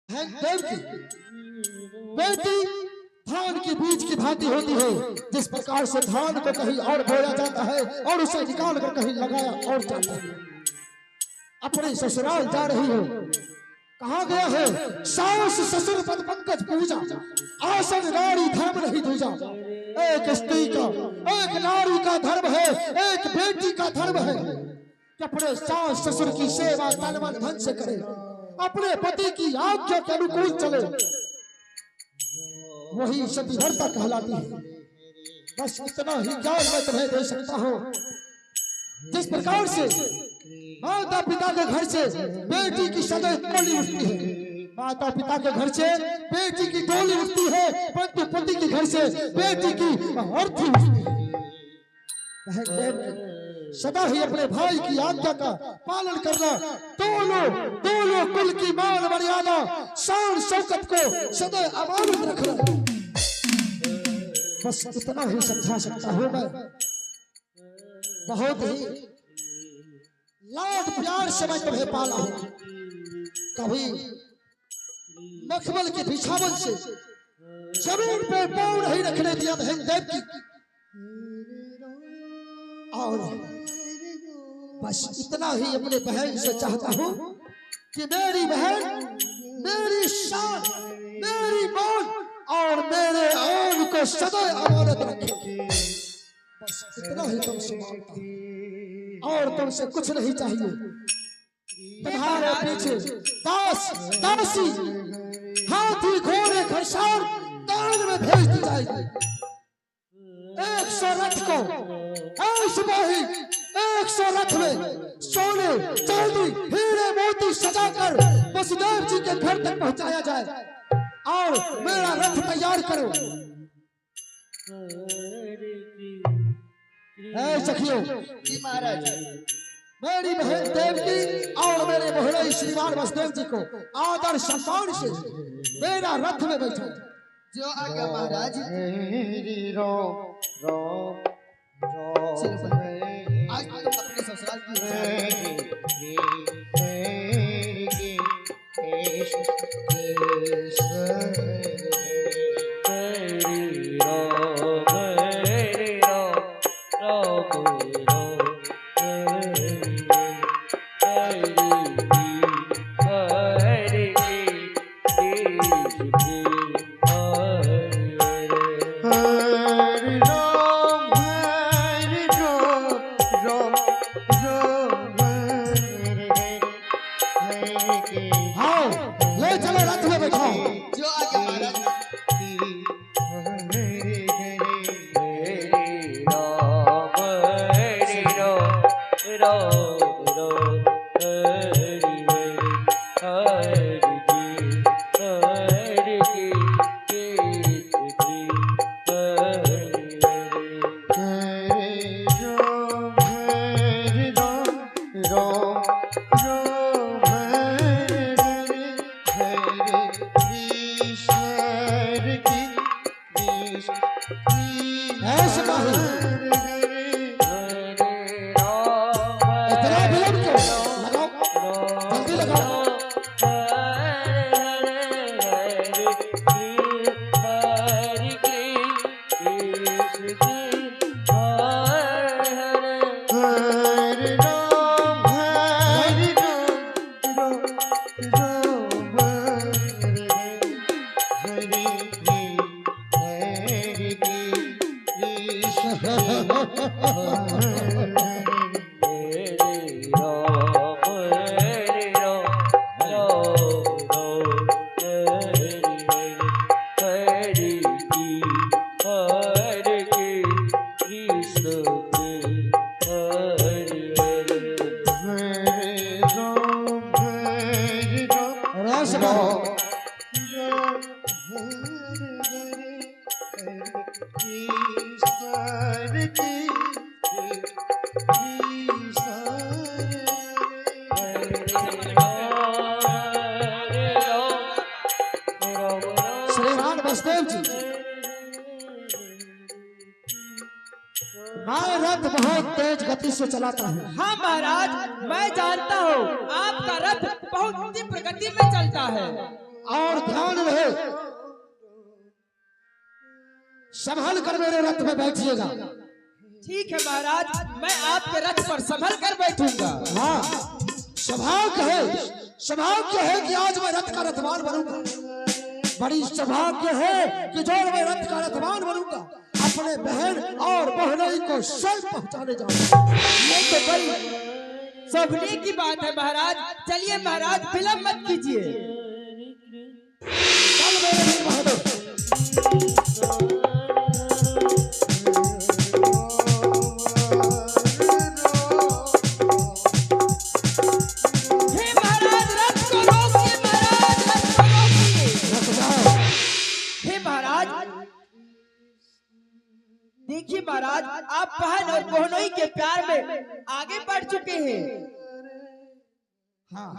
है देव की बेटी धान के बीज की भांति होती है। जिस प्रकार से धान को कहीं और बोया जाता है और उसे निकाल कर कहीं लगाया और जाता है। अपने ससुराल जा रही हो, कहा गया है सास ससुर पद पंकज पूजा, आसन नारी धर्म नहीं दूजा। एक स्त्री का, एक नारी का धर्म है, एक बेटी का धर्म है कि अपने सास ससुर की सेवा तन मन धन से करे, अपने पति की आज्ञा के अनुकूल चले, वही सतीव्रता कहलाती है। बस इतना ही ज्ञान मैं तुम्हें दे सकता हूँ। जिस प्रकार से माता पिता के घर से बेटी की सदैव डोली उठती है, माता पिता के घर से बेटी की डोली उठती है, परंतु पति के घर से बेटी की अर्थी उठती है। सदा ही अपने भाई की आज्ञा का पालन करना, दोनों कुल की मान मर्यादा शान शौकत को सदैव अमानत रखना, बस इतना ही समझा सकता हूं मैं। बहुत ही लाड प्यार से मैं तुम्हें पाला हूं, कभी मखमल के बिछावन से जमीन पे पांव नहीं रखने दिया बहन देव की। और बस इतना ही अपने बहन से चाहता हूं कि मेरी बहन मेरी शान, मेरी मान और मेरे आन को सदैव अमानत रखे। बस इतना ही तुमसे मांगता हूं और तुमसे कुछ नहीं चाहिए। तुम्हारे पीछे दास दासी हाथी घोड़े घड़सार दान में भेज दी जाएगी। 100 रथ को सिपाही 100 रथ में सोने चांदी हीरे मोती सजाकर वसुदेव जी के घर तक पहुंचाया जाए और मेरा रथ तैयार करो। सखियों महाराज, मेरी बहन देवकी और मेरे मोहरे श्रीमान वसुदेव जी को आदर सम्मान से मेरा रथ में बैठा। जो आज्ञा महाराज। आज तुम अपने ससुराल की श्रीमान वसुदेव जी, मैं रथ बहुत तेज गति से चलाता हूँ। हाँ महाराज, मैं जानता हूँ आपका रथ बहुत तीव्र गति में चलता है। और ध्यान रहे, संभल कर मेरे रथ में बैठिएगा। ठीक है महाराज, मैं आपके रथ पर संभल कर बैठूंगा। हाँ, सौभाग्य है कि आज मैं रथ का रथवान बनूंगा। बड़ी सौभाग्य है कि जो मैं रथ का रथवान बनूंगा, अपने बहन और बहनोई को स्वयं पहुंचाने जाऊंगा। ये तो बड़ी सौभाग्य की बात है महाराज। चलिए महाराज, विलंब मत कीजिए। चल मेरे वीर बहादुर। देखिए महाराज, आप बहन और बहनोई के प्यार में आगे बढ़ चुके हैं। हाँ,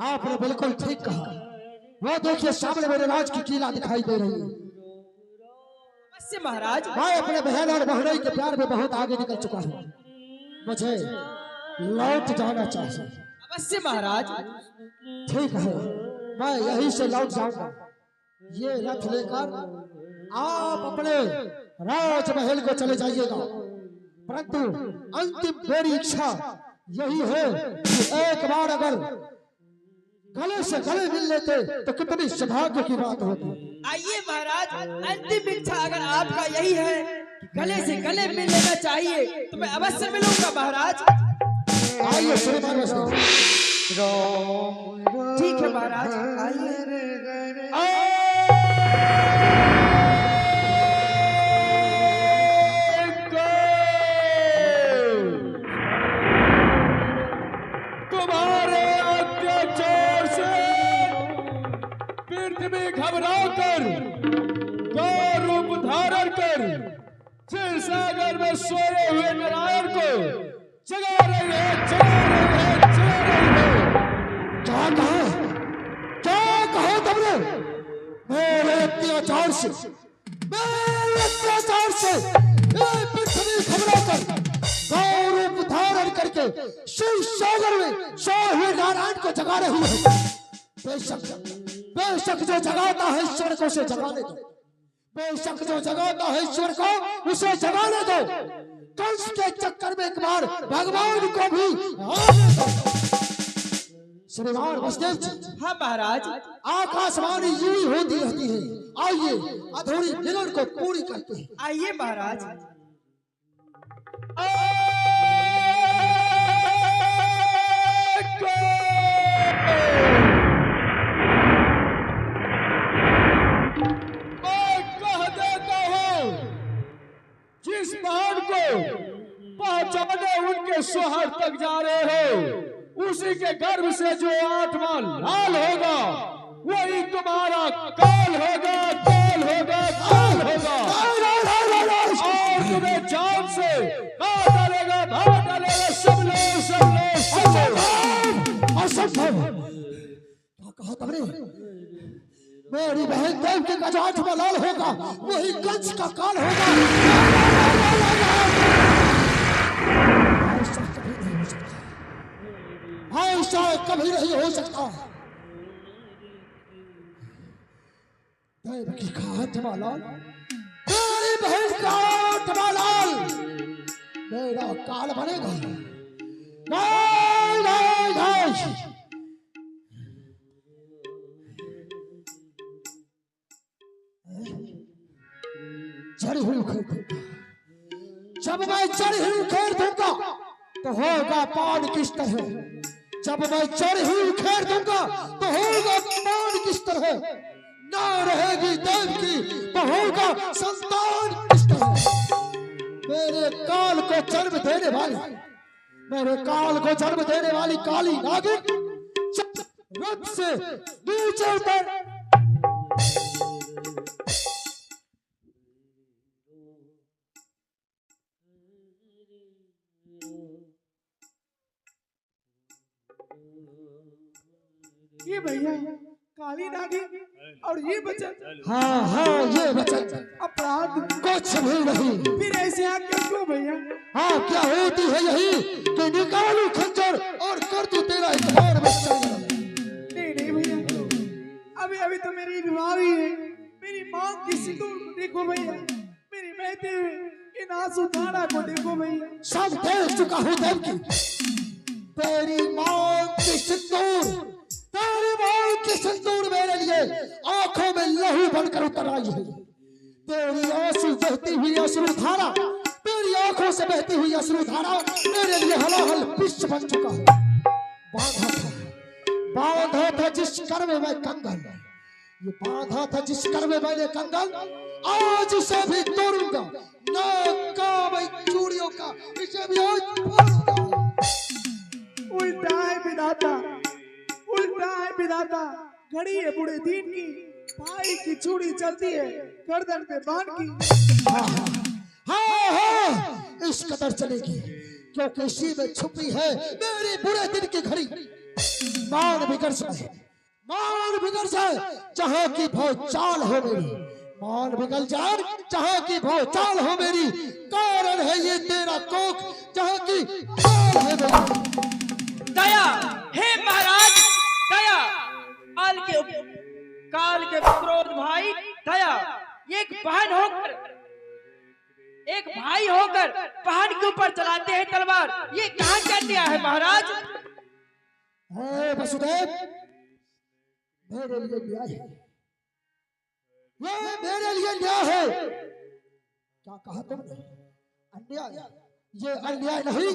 आपने बिल्कुल ठीक कहा। वो देखिए सामने मेरे राज की किला दिखाई दे रही है। अवश्य महाराज, मैं अपने बहन और बहनोई के प्यार में बहुत आगे निकल चुका हूँ। मुझे लौट जाना चाहिए। अवश्य महाराज। ठीक है, मैं यहीं से लौट जाऊंगा। ये रथ लेकर आप अपने राजमहल को चले जाइएगा, परंतु अंतिम मेरी इच्छा यही है कि एक बार अगर गले से गले मिल लेते तो कितनी सौभाग्य की बात होती। आइए महाराज, अंतिम इच्छा अगर आपका यही है कि गले से गले मिल लेना चाहिए, तो मैं अवश्य मिलूंगा महाराज। आइए श्रीमान वैष्णव। ठीक है महाराज, आइए। घबराकर गौर रूप धारण कर क्षीर सागर में सोए हुए नारायण को जगा रही है, जगा रही है, जगा रही है। क्या कहा तुमने? मेरे अत्याचार से पृथ्वी घबराकर गौर रूप धारण करके शिव सागर में सोए हुए नारायण को जगा रही है। बेशक जो जगाता है ईश्वर को उसे जगाने दो। बेशक जो जगाता है ईश्वर को उसे जगाने दो। कंस के चक्कर में एक बार भगवान को भी आने दो। श्रीमान वसुदेव जी। हाँ महाराज। आकाशवाणी यूं होती रहती है। आइए अधूरी मिलन को पूरी करते हैं। आइए महाराज। जिस पहाड़ को पहुंचाने उनके शोहर तक जा रहे हो, उसी के गर्भ से जो आत्मा लाल होगा वही तुम्हारा काल होगा, काल होगा, काल होगा। और तुम्हें जान से मार डालेगा, भाग डालेगा। सब लोग, सब लोग, सब लोग। असंभव। क्या कहा तुमने? मेरी बहन देवकी का जो आत्मा लाल होगा वही कंस का काल होगा। ऐसा कभी नहीं हो सकता। देवकी का आत्मा लाल, मेरी बहन का आत्मा लाल, मेरा काल बनेगा। नहीं, नहीं, नहीं। चढ़ी हुई उखेड़ दूंगा। जब मैं चढ़ी हुई उखेड़ दूंगा तो होगा पान किस तरह। जब मैं चढ़ी हुई उखेड़ दूंगा तो होगा पान किस तरह। ना रहेगी देवकी तो होगा संतान किस तरह। मेरे काल को जन्म देने वाली, मेरे काल को जन्म देने वाली काली नागिन रथ से नीचे उतर। ये भैया काली नागिन और ये बचन। हाँ हाँ, ये बचन अपराध कुछ भी नहीं। फिर ऐसे आके क्यों भैया? हाँ, क्या होती है यही कि निकालू खंजर और कर दूं तेरा इकरार में। नहीं नहीं भैया, अभी मेरी बीमारी है, मेरी माँ की सिंदूर को देखो भैया, मेरी बहते हुए इन आंसू धारा को देखो भैया। सब देख चुका हूँ देवकी, तेरी माँ की सिंदूर, तेरी माँ की सिंदूर मेरे लिए आंखों में लहू बनकर उतर आई है। तेरी आंसू बहती हुई अश्रु धारा, तेरी आंखों से बहती हुई अश्रु धारा मेरे लिए हलाहल विष बन चुका है। बांधा था जिस कर में मैं कंगन, ये बांधा था जिस कर में मैंने कंगन, आज इसे भी तोड़ूंगा। नाक का मैं चूड़ियों का इसे भी आज तोड़ूंगा। उल्टा है विधाता, उल्टा है विधाता। घड़ी है बुढ़े दिन की, भाई की चूड़ी चलती है गर्दन पे बांध की। हाँ हाँ इस कदर चलेगी क्योंकि इसी में छुपी है मेरी बुरे दिन की घड़ी। मान बिगड़ जाए, मान बिगड़ जाए जहाँ की भौचाल हो मेरी, मान बिगड़ जाए जहाँ की भौचाल हो मेरी। कारण है ये तेरा कोख जहाँ की चाल है मेरी। दया हे महाराज, दया काल के क्रोध भाई, दया एक बहन होकर, एक भाई होकर पहाड़ के ऊपर चलाते हैं तलवार, ये कहाँ कर दिया है महाराज? वसुदेव मेरे लिए न्याय है, ये मेरे लिए न्याय है। क्या कहा तुमने? अन्याय? ये अन्याय नहीं,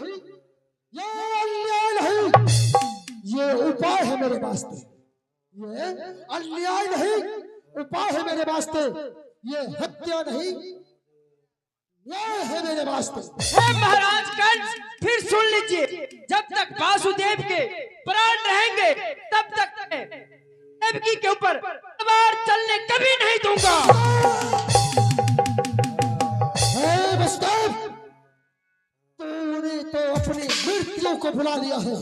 ये अन्याय नहीं, ये उपाय है मेरे वास्ते। ये अन्याय नहीं, उपाय है मेरे वास्ते। ये हत्या नहीं, ये है मेरे वास्ते। हे महाराज कंस, फिर सुन लीजिए, जब तक वासुदेव के प्राण रहेंगे तब तक मैं देवकी के ऊपर तलवार चलने कभी नहीं दूंगा। हे वसुदेव, तूने तो अपनी मृत्यु को बुला लिया है।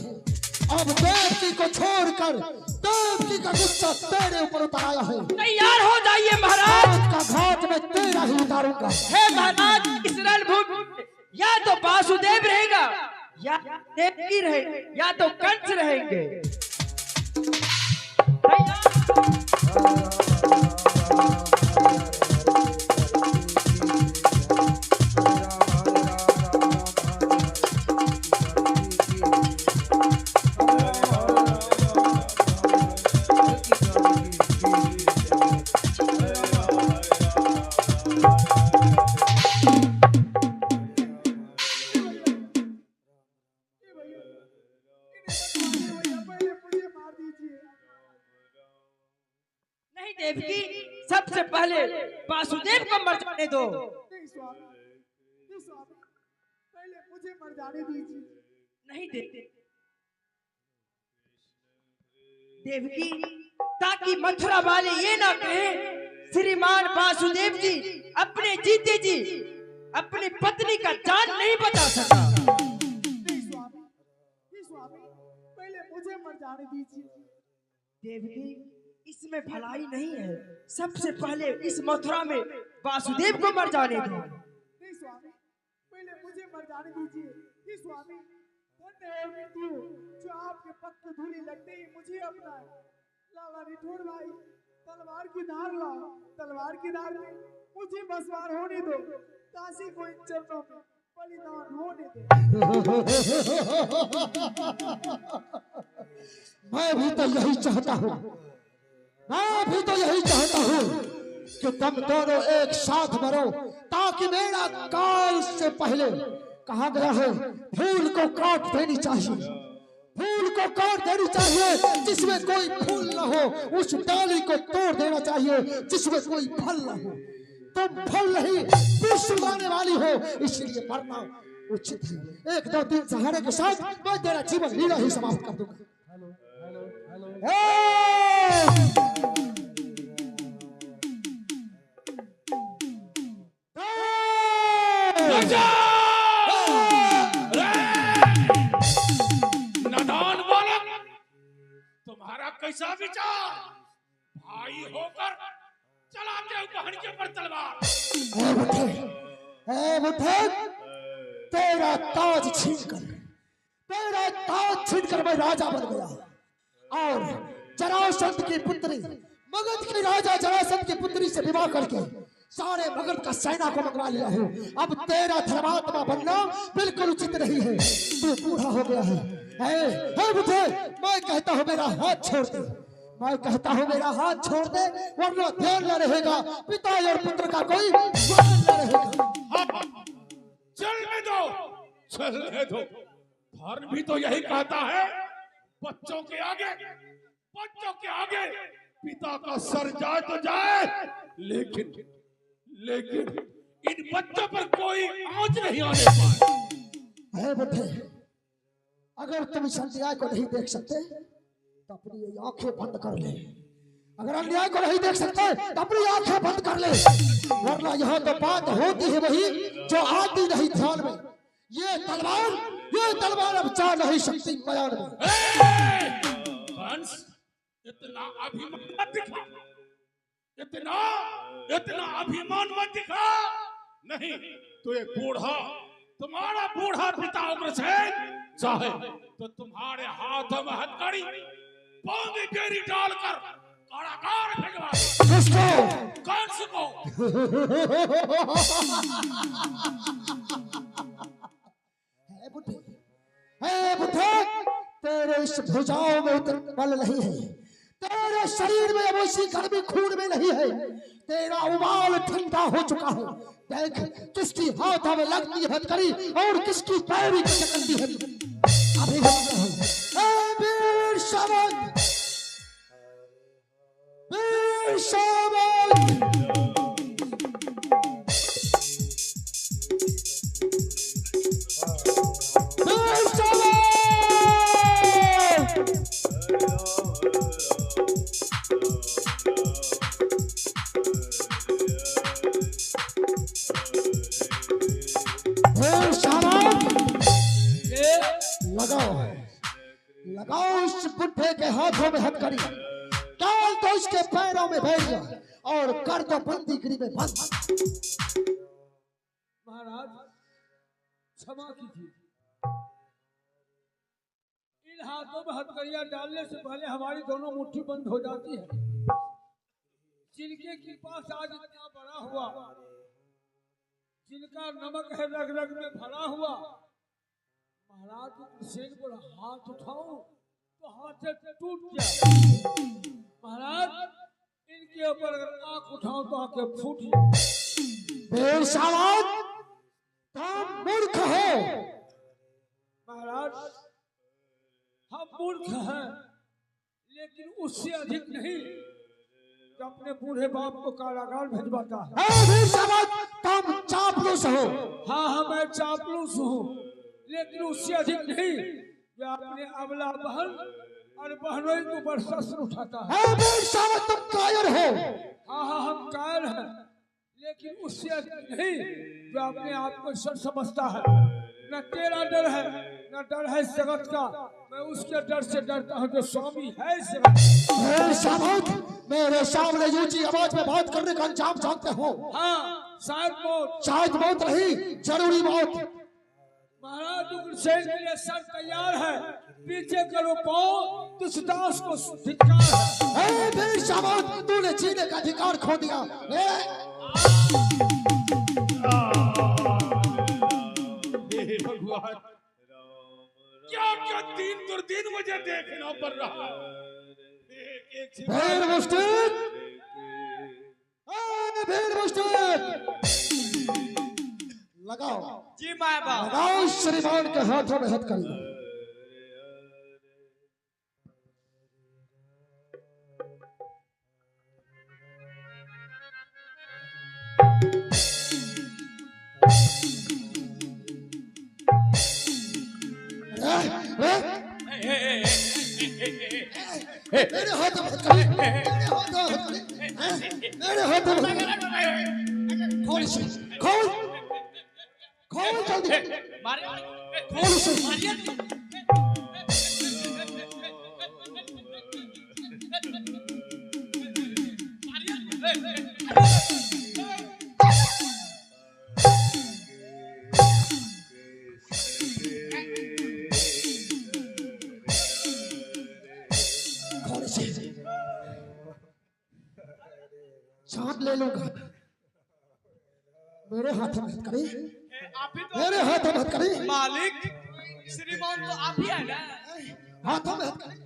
अब देवकी को छोड़कर देवकी का गुस्सा तेरे ऊपर उतर आया है। तैयार हो जाइए महाराज, का घाट में तेरा ही उतारूंगा। हे महाराज, इस रणभूमि या तो वासुदेव रहेगा या देवकी रहे या तो कंस रहेंगे। नहीं देवकी, सबसे पहले वासुदेव को मर जाने दो। नहीं स्वामी, नहीं स्वामी, पहले मुझे मर जाने दीजिए। नहीं देते देवकी, ताकि मथुरा वाले ये ना कहे श्रीमान वासुदेव जी अपने जीते जी अपनी पत्नी का जान नहीं बचा सका। नहीं स्वामी, नहीं स्वामी, पहले मुझे मर जाने दीजिए। देवकी, इसमें भलाई नहीं है, सबसे पहले इस मथुरा में वासुदेव को मर जाने दो। नहीं स्वामी, पहले मुझे मर जाने दीजिए। नहीं स्वामी, धन्य है मृत्यु जो आपके पग की धूली लगते ही मुझे अपनाए। लाला रिठौर भाई, तलवार की धार लाओ, तलवार की धार में मुझे बसवार होने दो, काशी को इन चरणों में बलिदान होने दो। मैं भी तो यही चाहता हूँ, मैं भी तो यही चाहता हूँ कि तुम दोनों एक साथ मरो, ताकि मेरा काल से पहले, कहा गया है फूल को काट देनी चाहिए, फूल को काट देनी चाहिए जिसमें कोई फूल न हो, उस डाली को तोड़ देना चाहिए जिसमें कोई फल न हो। तुम फल नहीं विष उगाने वाली हो, इसलिए मरना उचित है। एक दो तीन सहारे के साथ मैं तेरा जीवन लीला ही समाप्त कर दूंगा। नादान बालक, तुम्हारा कैसा विचार? भाई होकर चलाते हो बहन के ऊपर तलवार। तेरा ताज छीनकर मैं राजा बन गया और जरासंध की पुत्री मगध के राजा जरासंध की पुत्री से विवाह करके सारे मगध का सेना को मंगवा लिया हूँ। अब तेरा धर्मात्मा बनना बिल्कुल उचित नहीं है। तू बूढ़ा हो गया है बुद्धे, मैं कहता हूँ मेरा हाथ छोड़ दे, मैं कहता हूँ मेरा हाथ छोड़ दे, वरना ध्यान न रहेगा पिता और पुत्र का कोई ध्यान न रहेगा। चलने दो, चलने दो। धर्म भी तो यही कहता है, बच्चों के आगे पिता का सर जाए तो जाए, लेकिन इन बच्चों पर कोई आंच नहीं आने पाए। है बुद्धे, अगर तुम इस अन्याय को नहीं देख सकते तो अपनी ये आंखें बंद कर ले। अगर अन्याय को नहीं देख सकते तो अपनी आंखें बंद कर ले, वरना यहाँ तो बात होती है वही जो आती नहीं ध्यान में। ये तलवार अब जा नहीं सकती बयान में। कंस, इतना अभिमान मत दिखा, इतना अभिमान मत दिखा। नहीं तो एक तुम्हारा बूढ़ा पिता उग्रसेन चाहे तो तुम्हारे हाथों में हथकड़ी, पांव में बेरी डालकर कारागार भिजवा दे। कंस को बुद्धे, तेरे इस भुजाओं में उतना बल नहीं है, तेरे शरीर में अब उसी गर्मी खून में नहीं है, तेरा उबाल ठंडा हो चुका है। देख किसकी हाथों में लगती है हथकड़ी और किसकी पैरी की चकंदी है। अभी वीर शावक, वीर शावक, लगाओ इस बुढ़े के हाथों में हथकड़ी, डाल दो इसके पैरों में भेजा और कर दो बंदीगिरी में बंद। महाराज क्षमा कीजिए, इन हाथों में हथकड़ियां डालने से पहले हमारी दोनों मुट्ठी बंद हो जाती है। जिनके कृपा से आज इतना बड़ा हुआ, जिनका नमक है रग रग में भरा हुआ, महाराज उग्रसेन पर हाथ उठाऊं तो हाथ से टूट जाए। महाराज इनके ऊपर अगर आंख उठाऊं तो आंखें फूट जाए। तुम मूर्ख हो। महाराज हम मूर्ख हैं, लेकिन उससे अधिक नहीं जो अपने बूढ़े बाप को कारागार भिजवाता है। तुम चापलूस हो। हाँ मैं चापलूस हूँ, लेकिन उससे अधिक नहीं जो अपने अबला बहन और बहनों के ऊपर शस्त्र उठाता है। तुम कायर हो। हाँ हम कायर हैं, लेकिन उससे अधिक नहीं जो अपने आप को ईश्वर समझता है। न तेरा डर है, न डर है इस जगत का, मैं उसके डर से डरता हूँ जो स्वामी है इस जगत। मेरे सामने ऊंची आवाज में बात करने का अंजाम जानते हो? हाँ शायद मौत नहीं, जरूरी मौत। महाराज उग्रसेन के लिए सर तैयार है, पीछे करो पाओ तुषदास को धिक्कार है। तूने जीने का अधिकार खो दिया। भगवान, क्या क्या दिन दुर्दिन मुझे देखना पड़ रहा है। लगाओ जी माया बाप, लगाओ श्रीमान के हाथों में हथकड़ी। मेरे हाथों में हथकड़ी, मेरे हाथों में हथकड़ी। खोल इसे, खोल जल्दी, खोल इसे। लूंगा। मेरे हाथ में मत करी, आप ही तो मेरे हाथ में मत करी, मालिक श्रीमान तो आप ही है ना। हाथों में हाथ करी,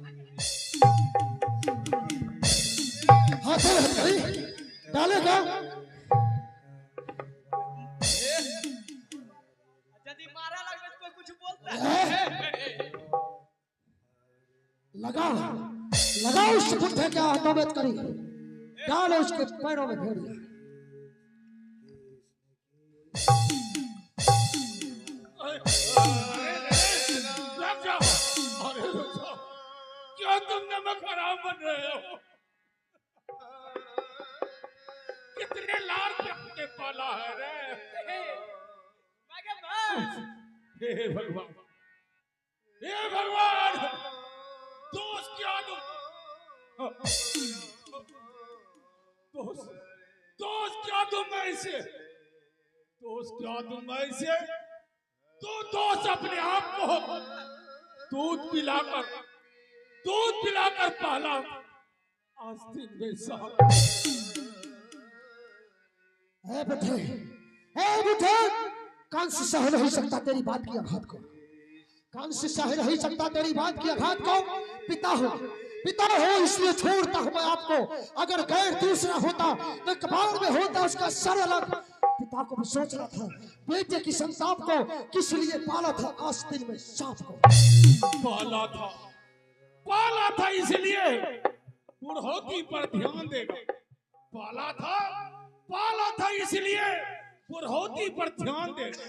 हाथों में हाथ करी, डालेगा। यदि मारा लगे तो कुछ बोलता है। लगा लगा उस पुट्ठे के हाथों में करी, डालो उसके पैरों में भेड़िया। रुक जाओ, अरे रुक जाओ, क्यों तुम नमक हराम बन रहे हो? कितने लाड़ पे अपने पाला है रे। हे भगवान, हे भगवान, दोष क्या दूं? दोष क्या दूं मैं इसे? दोष क्या दूं मैं इसे? तो दोष अपने आप को दूध पिलाकर पाला, आस्तीन में साहब। ए बुढ़े, कंस सह नहीं सकता तेरी बात की आघात को, कंस सह नहीं सकता तेरी बात की आघात को। पिता हो इसलिए छोड़ता हूं मैं आपको। अगर गैर दूसरा होता तो कपाल में होता उसका सर अलग। पिता को भी सोच रहा था बेटे की संताप को किस लिए पाला था, आस्तीन में सांप को पाला था इसलिए बुढ़ौती पर ध्यान देगा। पाला था इसलिए बुढ़ौती पर ध्यान देगा।